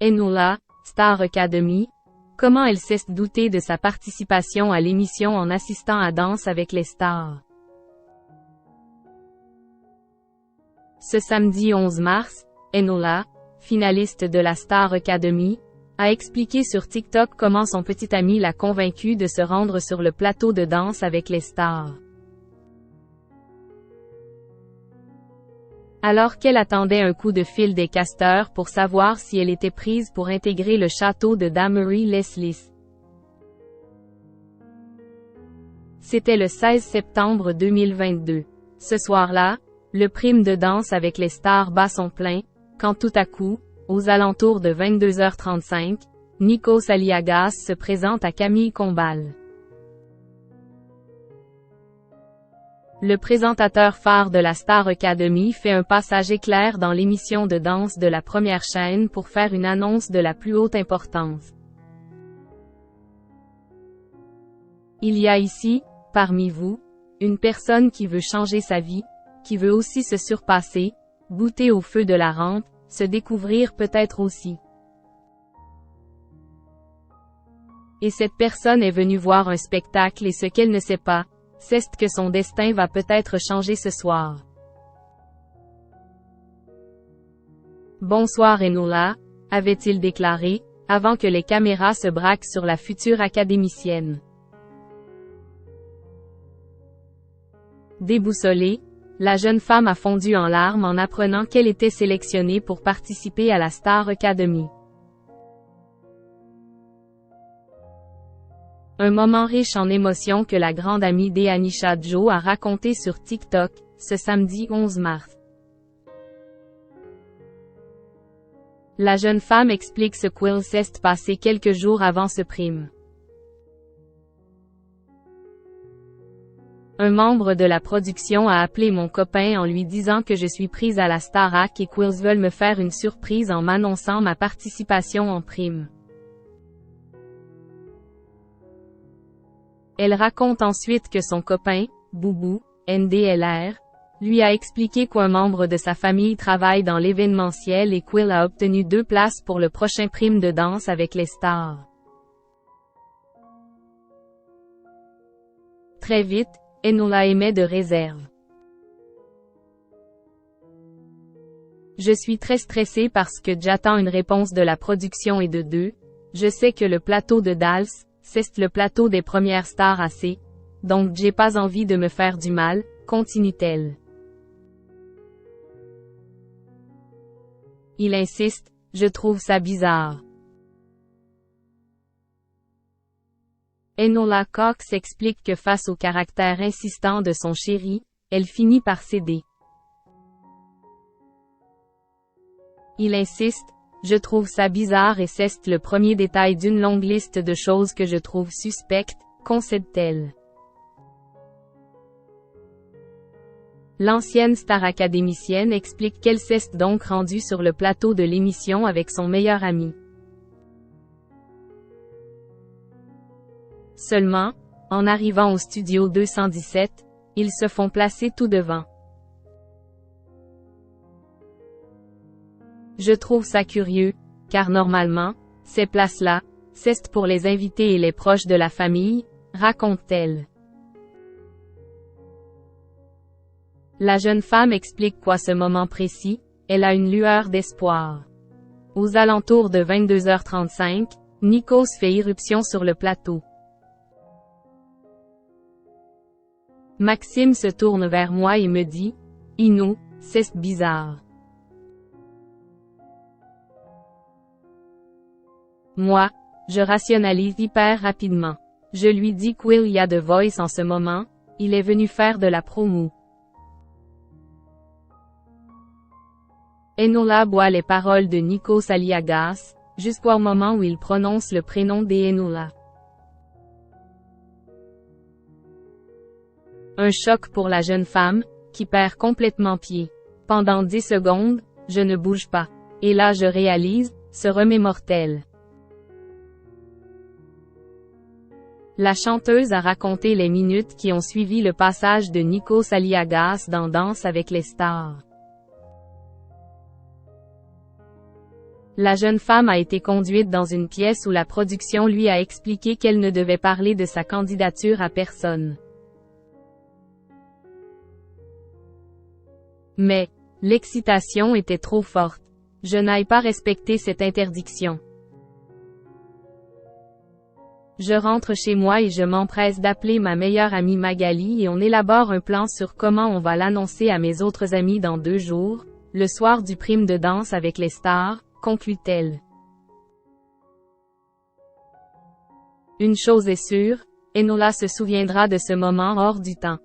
Enola, Star Academy, comment elle cesse douter de sa participation à l'émission en assistant à Danse avec les stars. Ce samedi 11 mars, Enola, finaliste de la Star Academy, a expliqué sur TikTok comment son petit ami l'a convaincu de se rendre sur le plateau de Danse avec les stars. Alors qu'elle attendait un coup de fil des casteurs pour savoir si elle était prise pour intégrer le château de Damery Leslie. C'était le 16 septembre 2022. Ce soir-là, le prime de Danse avec les stars bat son plein, quand tout à coup, aux alentours de 22h35, Nikos Aliagas se présente à Camille Combal. Le présentateur phare de la Star Academy fait un passage éclair dans l'émission de danse de la première chaîne pour faire une annonce de la plus haute importance. Il y a ici, parmi vous, une personne qui veut changer sa vie, qui veut aussi se surpasser, goûter au feu de la rampe, se découvrir peut-être aussi. Et cette personne est venue voir un spectacle et ce qu'elle ne sait pas, c'est que son destin va peut-être changer ce soir. Bonsoir Enola, avait-il déclaré, avant que les caméras se braquent sur la future académicienne. Déboussolée, la jeune femme a fondu en larmes en apprenant qu'elle était sélectionnée pour participer à la Star Academy. Un moment riche en émotions que la grande amie d'Anisha Joe a raconté sur TikTok, ce samedi 11 mars. La jeune femme explique ce qu'il s'est passé quelques jours avant ce prime. Un membre de la production a appelé mon copain en lui disant que je suis prise à la Starac et qu'ils veulent me faire une surprise en m'annonçant ma participation en prime. Elle raconte ensuite que son copain, Boubou, NDLR, lui a expliqué qu'un membre de sa famille travaille dans l'événementiel et qu'il a obtenu 2 places pour le prochain prime de danse avec les stars. Très vite, Enola émet de réserve. Je suis très stressée parce que j'attends une réponse de la production et de 2. Je sais que le plateau de Dals, c'est le plateau des premières stars assez, donc j'ai pas envie de me faire du mal, continue-t-elle. Il insiste, je trouve ça bizarre. Enola Cox explique que face au caractère insistant de son chéri, elle finit par céder. Il insiste, je trouve ça bizarre et c'est le premier détail d'une longue liste de choses que je trouve suspectes, concède-t-elle. L'ancienne star académicienne explique qu'elle s'est donc rendue sur le plateau de l'émission avec son meilleur ami. Seulement, en arrivant au studio 217, ils se font placer tout devant. Je trouve ça curieux, car normalement, ces places-là, c'est pour les invités et les proches de la famille, raconte-t-elle. La jeune femme explique qu'à ce moment précis, elle a une lueur d'espoir. Aux alentours de 22h35, Nikos fait irruption sur le plateau. Maxime se tourne vers moi et me dit « Inou, c'est bizarre. » Moi, je rationalise hyper rapidement. Je lui dis qu'il y a The Voice en ce moment, il est venu faire de la promo. Enola boit les paroles de Nikos Aliagas, jusqu'au moment où il prononce le prénom d'Enola. Un choc pour la jeune femme, qui perd complètement pied. Pendant 10 secondes, je ne bouge pas. Et là je réalise, se remémore-t-elle. La chanteuse a raconté les minutes qui ont suivi le passage de Nikos Aliagas dans Danse avec les stars. La jeune femme a été conduite dans une pièce où la production lui a expliqué qu'elle ne devait parler de sa candidature à personne. Mais, l'excitation était trop forte. Je n'aille pas respecter cette interdiction. Je rentre chez moi et je m'empresse d'appeler ma meilleure amie Magali et on élabore un plan sur comment on va l'annoncer à mes autres amis dans 2 jours, le soir du prime de danse avec les stars, conclut-elle. Une chose est sûre, Enola se souviendra de ce moment hors du temps.